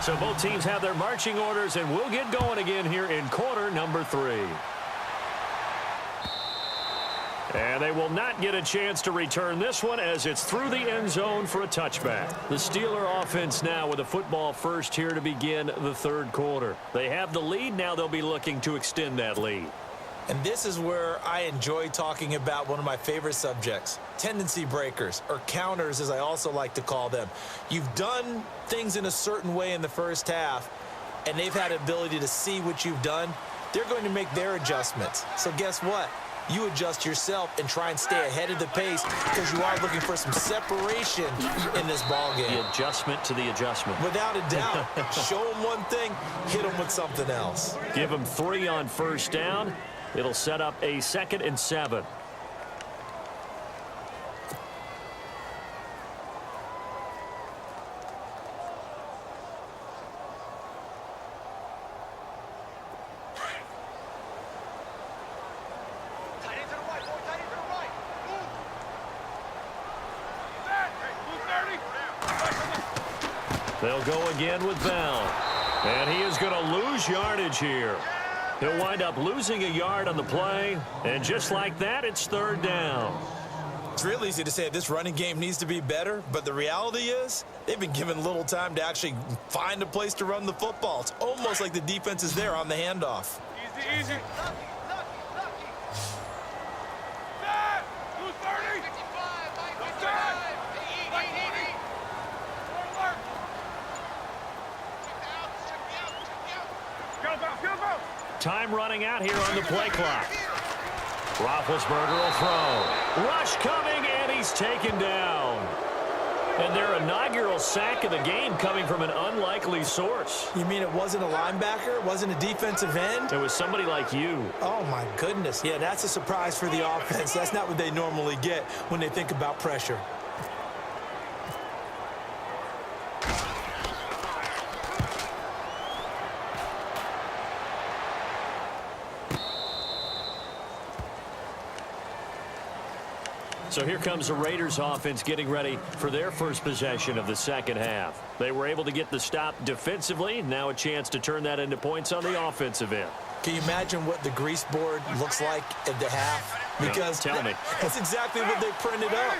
So both teams have their marching orders, and we'll get going again here in quarter number 3. And they will not get a chance to return this one as it's through the end zone for a touchback. The Steeler offense now with a football first here to begin the third quarter. They have the lead. Now they'll be looking to extend that lead. And this is where I enjoy talking about one of my favorite subjects, tendency breakers, or counters as I also like to call them. You've done things in a certain way in the first half, and they've had the ability to see what you've done. They're going to make their adjustments. So guess what? You adjust yourself and try and stay ahead of the pace because you are looking for some separation in this ballgame. The adjustment to the adjustment. Without a doubt. Show them one thing, hit them with something else. Give them 3 on first down. It'll set up a 2nd and 7. They'll go again with Bell. And he is going to lose yardage here. He'll wind up losing a yard on the play. And just like that, it's 3rd down. It's real easy to say this running game needs to be better, but the reality is they've been given little time to actually find a place to run the football. It's almost like the defense is there on the handoff. Easy, easy. Time running out here on the play clock. Roethlisberger will throw. Rush coming, and he's taken down. And their inaugural sack of the game coming from an unlikely source. You mean it wasn't a linebacker? It wasn't a defensive end? It was somebody like you. Oh, my goodness. Yeah, that's a surprise for the offense. That's not what they normally get when they think about pressure. So here comes the Raiders offense getting ready for their first possession of the second half. They were able to get the stop defensively. Now a chance to turn that into points on the offensive end. Can you imagine what the grease board looks like at the half? Because tell me. That's exactly what they printed up.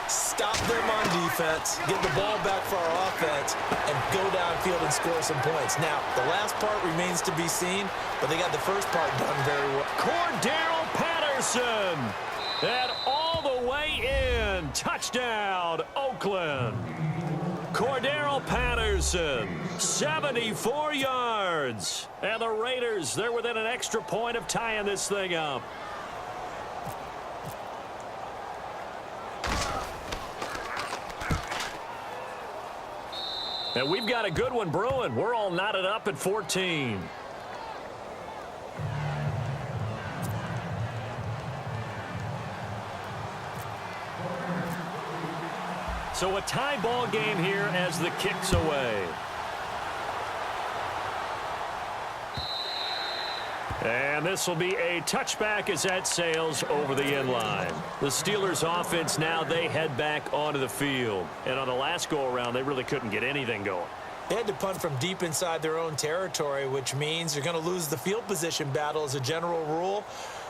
Stop them on defense, get the ball back for our offense, and go downfield and score some points. Now, the last part remains to be seen, but they got the first part done very well. Cordero Patterson. And all the way in. Touchdown, Oakland. Cordero Patterson, 74 yards. And the Raiders, they're within an extra point of tying this thing up. And we've got a good one brewing. We're all knotted up at 14. So a tie ball game here as the kick's away. And this will be a touchback as that sails over the end line. The Steelers offense now, they head back onto the field. And on the last go-around, they really couldn't get anything going. They had to punt from deep inside their own territory, which means they're going to lose the field position battle as a general rule.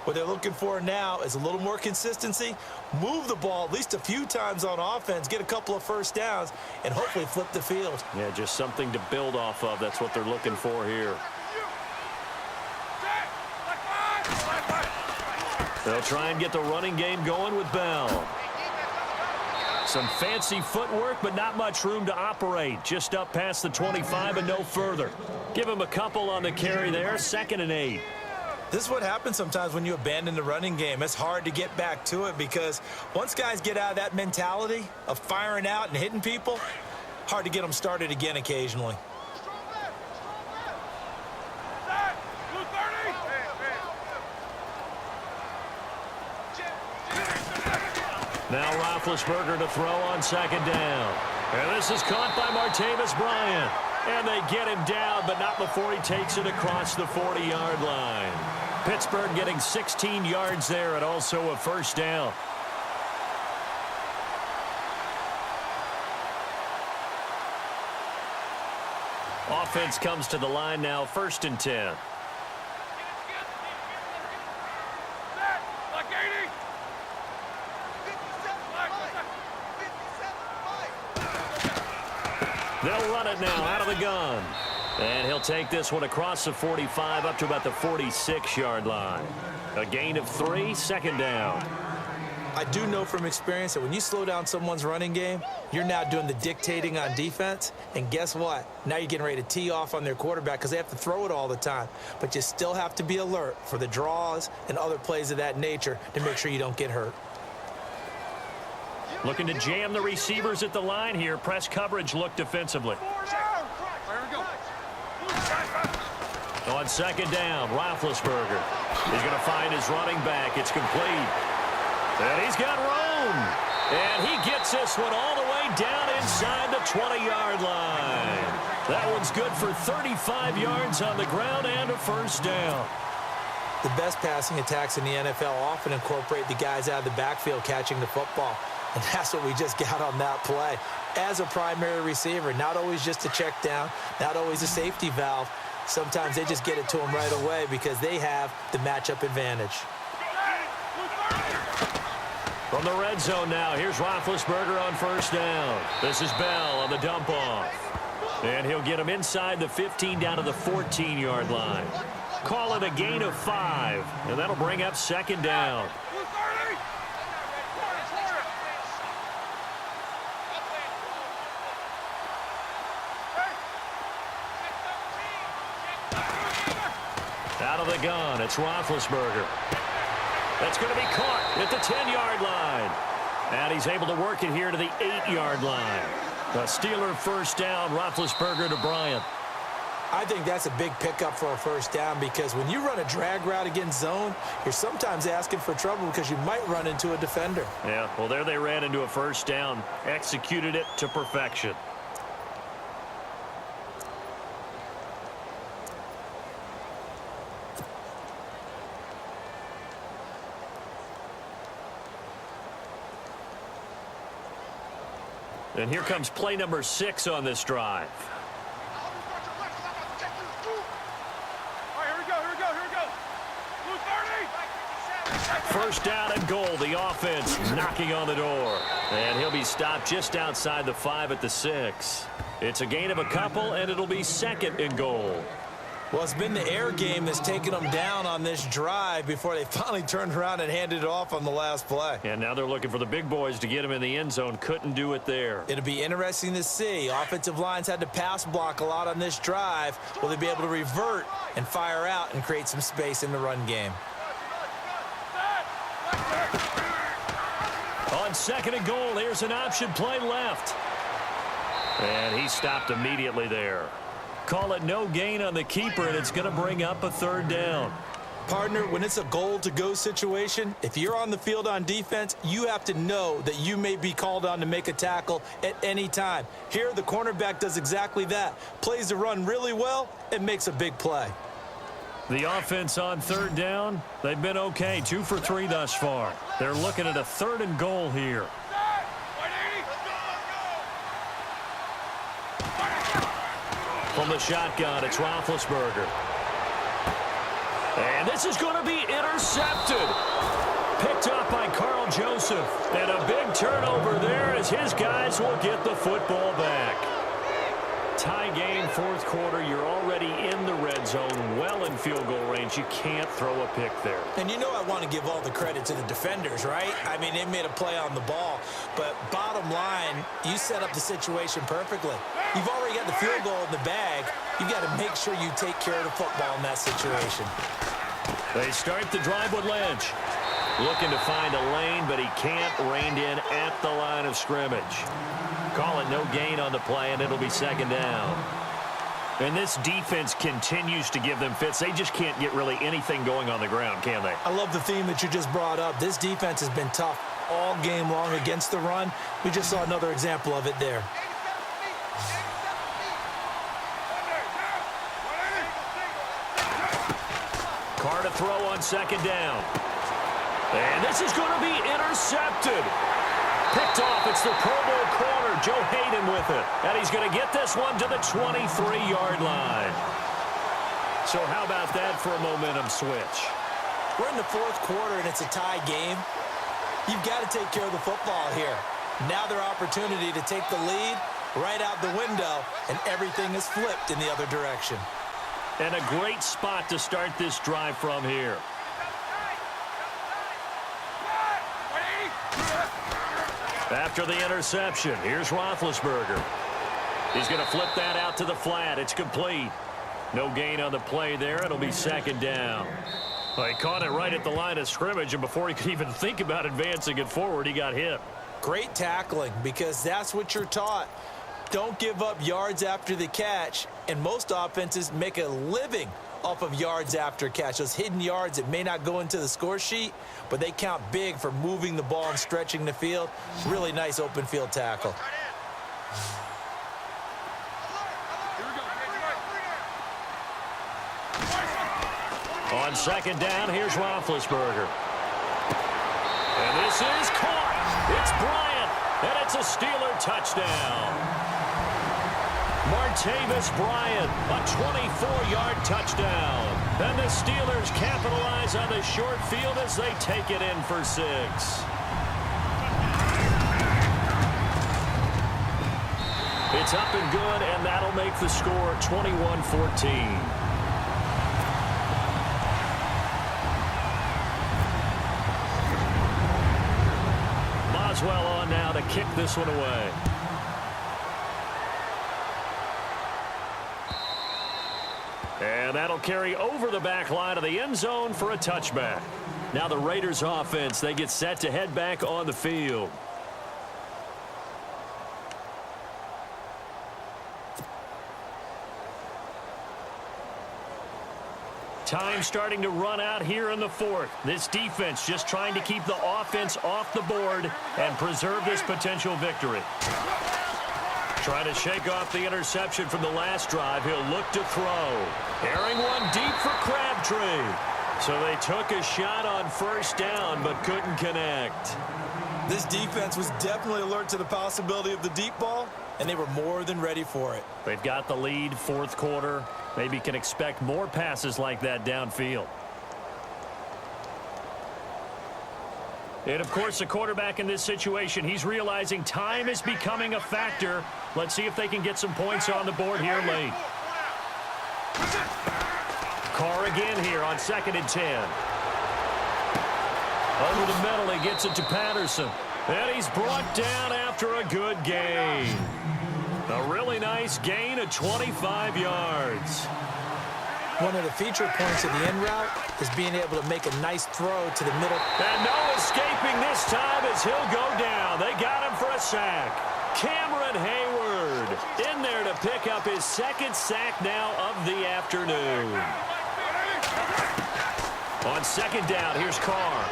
What they're looking for now is a little more consistency, move the ball at least a few times on offense, get a couple of first downs, and hopefully flip the field. Yeah, just something to build off of. That's what they're looking for here. They'll try and get the running game going with Bell. Some fancy footwork, but not much room to operate. Just up past the 25 and no further. Give him a couple on the carry there, 2nd and 8. This is what happens sometimes when you abandon the running game. It's hard to get back to it because once guys get out of that mentality of firing out and hitting people, hard to get them started again occasionally. Now Roethlisberger to throw on 2nd down. And this is caught by Martavis Bryant. And they get him down, but not before he takes it across the 40-yard line. Pittsburgh getting 16 yards there and also a first down. offense comes to the line now, 1st and 10. They'll run it now out of the gun. And he'll take this one across the 45 up to about the 46-yard line. A gain of 3, 2nd down. I do know from experience that when you slow down someone's running game, you're now doing the dictating on defense. And guess what? Now you're getting ready to tee off on their quarterback because they have to throw it all the time. But you still have to be alert for the draws and other plays of that nature to make sure you don't get hurt. Looking to jam the receivers at the line here. Press coverage look defensively. On 2nd down, Roethlisberger. He's going to find his running back. It's complete. And he's got room. And he gets this one all the way down inside the 20-yard line. That one's good for 35 yards on the ground and a 1st down. The best passing attacks in the NFL often incorporate the guys out of the backfield catching the football. And that's what we just got on that play. As a primary receiver, not always just a check down, not always a safety valve. Sometimes they just get it to them right away because they have the matchup advantage. From the red zone now, here's Roethlisberger on 1st down. This is Bell on the dump off. And he'll get him inside the 15 down to the 14-yard line. Call it a gain of 5, and that'll bring up 2nd down. Out of the gun, it's Roethlisberger. That's going to be caught at the 10-yard line. And he's able to work it here to the 8-yard line. A Steeler 1st down, Roethlisberger to Bryant. I think that's a big pickup for a 1st down because when you run a drag route against zone, you're sometimes asking for trouble because you might run into a defender. Yeah, well, there they ran into a 1st down, executed it to perfection. And here comes play number 6 on this drive. First down and goal. The offense knocking on the door. And he'll be stopped just outside the 5 at the 6. It's a gain of a couple, and it'll be 2nd and goal. Well, it's been the air game that's taken them down on this drive before they finally turned around and handed it off on the last play. And now they're looking for the big boys to get him in the end zone. Couldn't do it there. It'll be interesting to see. Offensive lines had to pass block a lot on this drive. Will they be able to revert and fire out and create some space in the run game? On 2nd and goal, here's an option play left. And he stopped immediately there. Call it no gain on the keeper, and it's going to bring up a 3rd down. Partner, when it's a goal-to-go situation, if you're on the field on defense, you have to know that you may be called on to make a tackle at any time. Here, the cornerback does exactly that. Plays the run really well and makes a big play. The offense on 3rd down, they've been okay. 2 for 3 thus far. They're looking at a 3rd and goal here. From the shotgun, it's Roethlisberger. And this is going to be intercepted. Picked up by Carl Joseph. And a big turnover there as his guys will get the football back. Tie game, 4th quarter. You're already in the red zone, well in field goal range. You can't throw a pick there. And you know I want to give all the credit to the defenders, right? I mean, they made a play on the ball. But bottom line, you set up the situation perfectly. You've already got the field goal in the bag. You've got to make sure you take care of the football in that situation. They start the drive with Lynch. Looking to find a lane, but he can't. Reined in at the line of scrimmage. Call it no gain on the play, and it'll be 2nd down. And this defense continues to give them fits. They just can't get really anything going on the ground, can they? I love the theme that you just brought up. This defense has been tough all game long against the run. We just saw another example of it there. Carr to throw on 2nd down. And this is going to be intercepted. Picked off. It's the Pro Bowl corner, Joe Hayden with it. And he's going to get this one to the 23-yard line. So how about that for a momentum switch? We're in the fourth quarter, and it's a tie game. You've got to take care of the football here. Now their opportunity to take the lead right out the window, and everything is flipped in the other direction. And a great spot to start this drive from here. After the interception, here's Roethlisberger. He's going to flip that out to the flat. It's complete. No gain on the play there. It'll be second down. Well, he caught it right at the line of scrimmage, and before he could even think about advancing it forward, he got hit. Great tackling, because that's what you're taught. Don't give up yards after the catch, and most offenses make a living off of yards after catch. Those hidden yards that may not go into the score sheet, but they count big for moving the ball and stretching the field. Really nice open field tackle. On second down, here's Roethlisberger. And this is caught. It's Bryant, and it's a Steeler touchdown. Martavis Bryant, a 24-yard touchdown. And the Steelers capitalize on the short field as they take it in for 6. It's up and good, and that'll make the score 21-14. Boswell on now to kick this one away. And that'll carry over the back line of the end zone for a touchback. Now the Raiders offense, they get set to head back on the field. Time starting to run out here in the fourth. This defense just trying to keep the offense off the board and preserve this potential victory. Trying to shake off the interception from the last drive. He'll look to throw. Airing one deep for Crabtree. So they took a shot on first down but couldn't connect. This defense was definitely alert to the possibility of the deep ball, and they were more than ready for it. They've got the lead, fourth quarter. Maybe can expect more passes like that downfield. And, of course, the quarterback in this situation, he's realizing time is becoming a factor. Let's see if they can get some points on the board here late. Carr again here on 2nd and 10. Over the middle, he gets it to Patterson. And he's brought down after a good gain. A really nice gain of 25 yards. One of the feature points of the end route is being able to make a nice throw to the middle. And no escaping this time as he'll go down. They got him for a sack. Cameron Hayward in there to pick up his second sack now of the afternoon. On second down, here's Carr.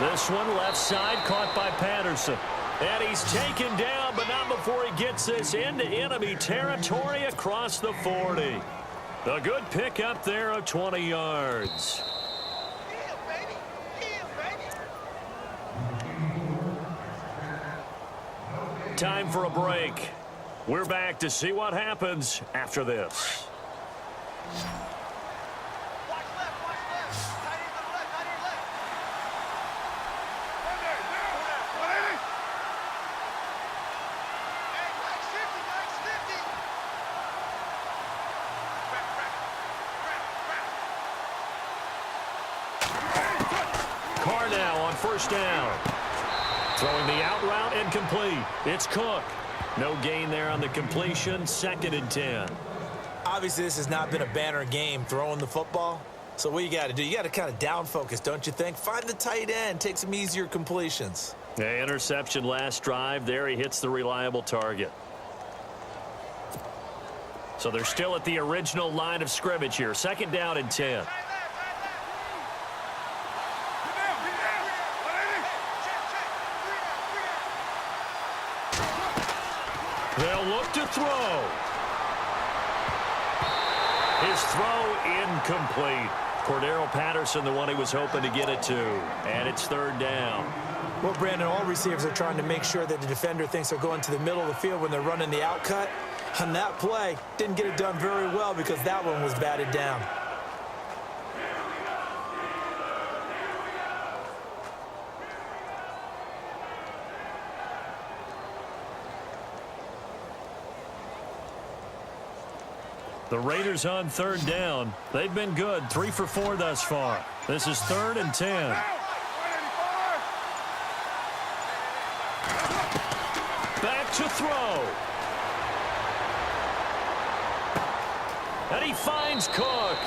This one left side caught by Patterson. And he's taken down, but not before he gets this into enemy territory across the 40. A good pick up there of 20 yards. Time for a break. We're back to see what happens after this. Carr now on first down. Throwing the out route and complete. It's Cook. No gain there on the completion. 2nd and 10. Obviously, this has not been a banner game throwing the football. So what you got to do, you got to kind of down focus, don't you think? Find the tight end. Take some easier completions. The interception last drive. There he hits the reliable target. So they're still at the original line of scrimmage here. 2nd down and 10. They'll look to throw. His throw incomplete. Cordero Patterson, the one he was hoping to get it to. And it's 3rd down. Well, Brandon, all receivers are trying to make sure that the defender thinks they're going to the middle of the field when they're running the out cut. On that play, didn't get it done very well because that one was batted down. The Raiders on third down. They've been good, 3 for 4 thus far. This is 3rd and 10. Back to throw. And he finds Cook.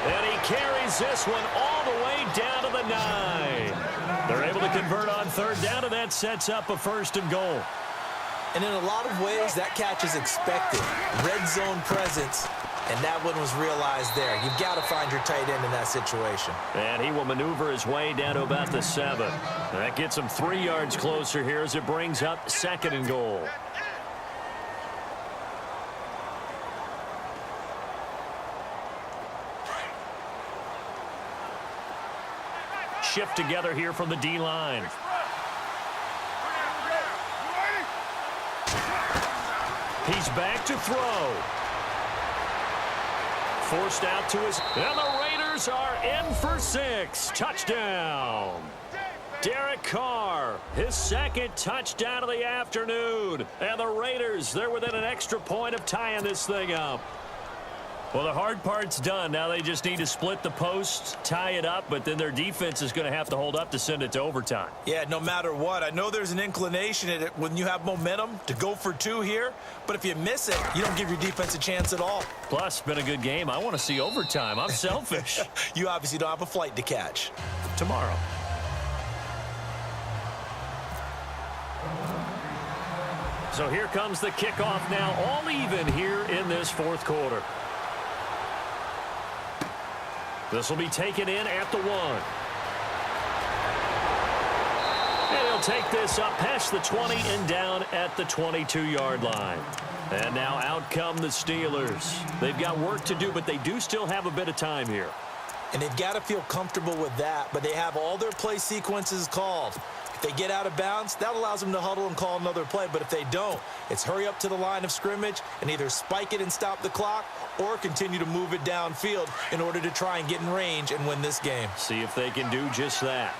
And he carries this one all the way down to the 9. They're able to convert on third down, and that sets up a 1st and goal. And in a lot of ways, that catch is expected. Red zone presence, and that one was realized there. You've got to find your tight end in that situation. And he will maneuver his way down to about the 7. That gets him 3 yards closer here as it brings up 2nd and goal. Shift together here from the D-line. He's back to throw. Forced out to his... And the Raiders are in for 6. Touchdown. Derek Carr, his 2nd touchdown of the afternoon. And the Raiders, they're within an extra point of tying this thing up. Well, the hard part's done. Now they just need to split the posts, tie it up, but then their defense is going to have to hold up to send it to overtime. Yeah, no matter what. I know there's an inclination in it when you have momentum to go for 2 here, but if you miss it, you don't give your defense a chance at all. Plus, been a good game. I want to see overtime. I'm selfish. You obviously don't have a flight to catch. Tomorrow. So here comes the kickoff now, all even here in this 4th quarter. This will be taken in at the 1. And he'll take this up past the 20 and down at the 22-yard line. And now out come the Steelers. They've got work to do, but they do still have a bit of time here. And they've got to feel comfortable with that, but they have all their play sequences called. If they get out of bounds, that allows them to huddle and call another play. But if they don't, it's hurry up to the line of scrimmage and either spike it and stop the clock or continue to move it downfield in order to try and get in range and win this game. See if they can do just that.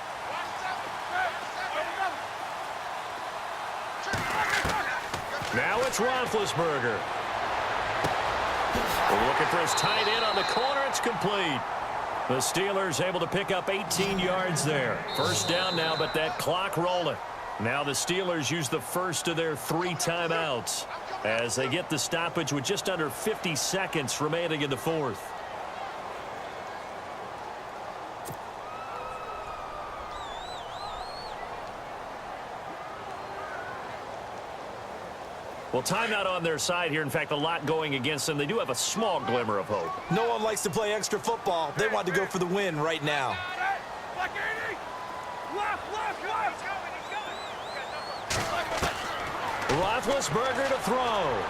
Now it's Roethlisberger. We're looking for his tight end on the corner. It's complete. The Steelers able to pick up 18 yards there. 1st down now, but that clock rolling. Now the Steelers use the first of their 3 timeouts as they get the stoppage with just under 50 seconds remaining in the 4th. Well, timeout on their side here. In fact, a lot going against them. They do have a small glimmer of hope. No one likes to play extra football. They want to go for the win right now. Roethlisberger to throw.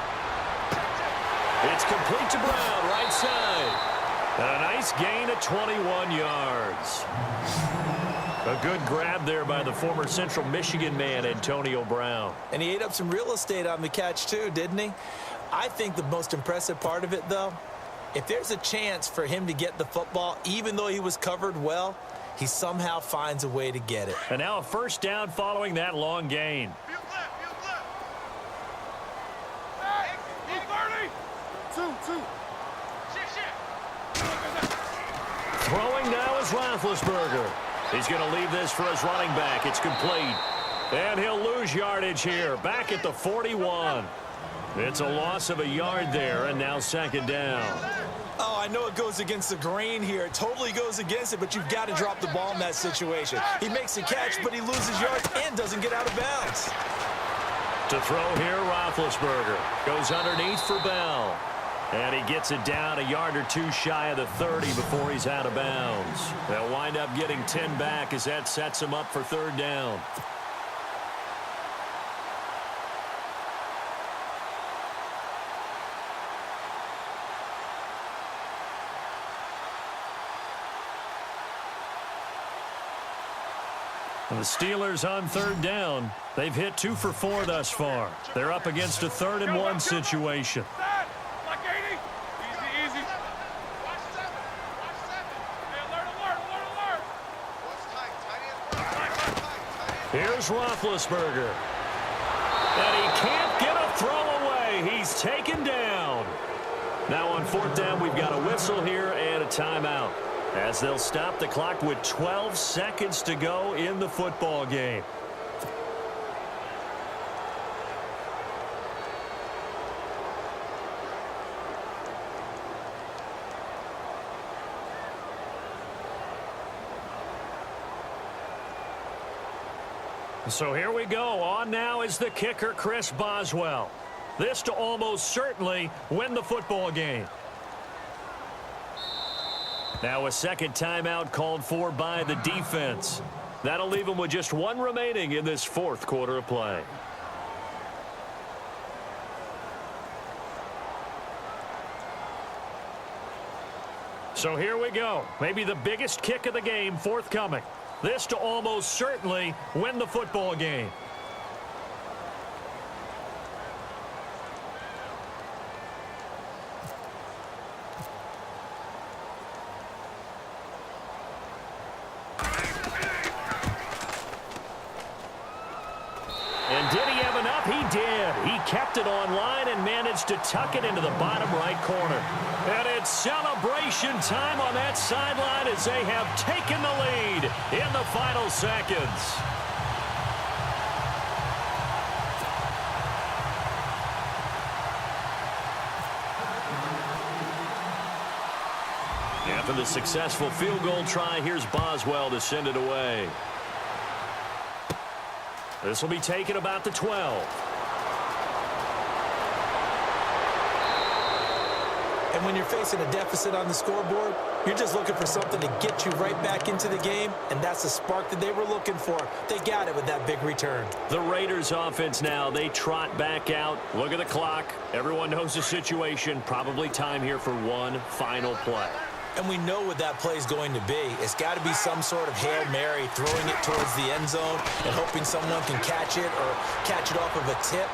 It's complete to Brown, right side. And a nice gain of 21 yards. A good grab there by the former Central Michigan man, Antonio Brown. And he ate up some real estate on the catch, too, didn't he? I think the most impressive part of it, though, if there's a chance for him to get the football, even though he was covered well, he somehow finds a way to get it. And now a 1st down following that long gain. Throwing now is Roethlisberger. He's going to leave this for his running back. It's complete. And he'll lose yardage here. Back at the 41. It's a loss of a yard there, and now 2nd down. Oh, I know it goes against the grain here. It totally goes against it, but you've got to drop the ball in that situation. He makes a catch, but he loses yards and doesn't get out of bounds. To throw here, Roethlisberger. Goes underneath for Bell. And he gets it down a yard or 2 shy of the 30 before he's out of bounds. They'll wind up getting 10 back as that sets him up for 3rd down. And the Steelers on third down. They've hit 2 for 4 thus far. They're up against a 3rd and 1 situation. Here's Roethlisberger. And he can't get a throw away. He's taken down. Now on 4th down, we've got a whistle here and a timeout, as they'll stop the clock with 12 seconds to go in the football game. So here we go. On now is the kicker, Chris Boswell. This to almost certainly win the football game. Now a second timeout called for by the defense. That'll leave them with just 1 remaining in this 4th quarter of play. So here we go. Maybe the biggest kick of the game forthcoming. This to almost certainly win the football game. And did he have enough? He did. He kept it on line and managed to tuck it into the bottom right corner. And it's celebration time on that sideline as they have taken the lead in the final seconds. After the successful field goal try, here's Boswell to send it away. This will be taken about the 12. And when you're facing a deficit on the scoreboard, you're just looking for something to get you right back into the game, and that's the spark that they were looking for. They got it with that big return. The Raiders offense now, they trot back out. Look at the clock. Everyone knows the situation. Probably time here for one final play. And we know what that play is going to be. It's got to be some sort of Hail Mary, throwing it towards the end zone and hoping someone can catch it or catch it off of a tip.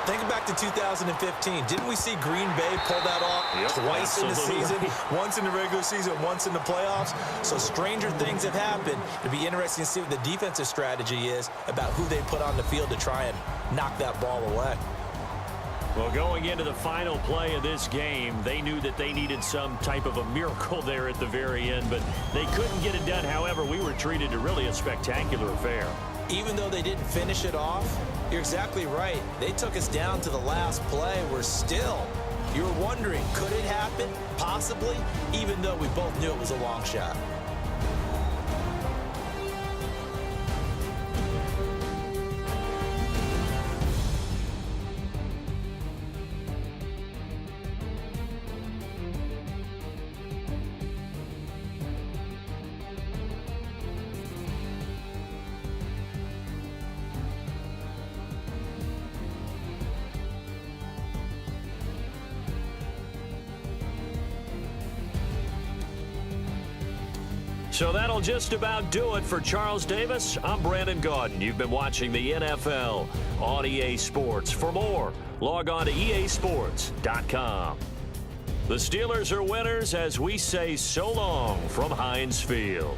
Think back to 2015. Didn't we see Green Bay pull that off twice in the season? Right. Once in the regular season, once in the playoffs. So stranger things have happened. It'll be interesting to see what the defensive strategy is about who they put on the field to try and knock that ball away. Well, going into the final play of this game, they knew that they needed some type of a miracle there at the very end, but they couldn't get it done. However, we were treated to really a spectacular affair. Even though they didn't finish it off, you're exactly right. They took us down to the last play. We're still, you're wondering, could it happen? Possibly, even though we both knew it was a long shot. So that'll just about do it for Charles Davis. I'm Brandon Gaudin. You've been watching the NFL on EA Sports. For more, log on to easports.com. The Steelers are winners as we say so long from Heinz Field.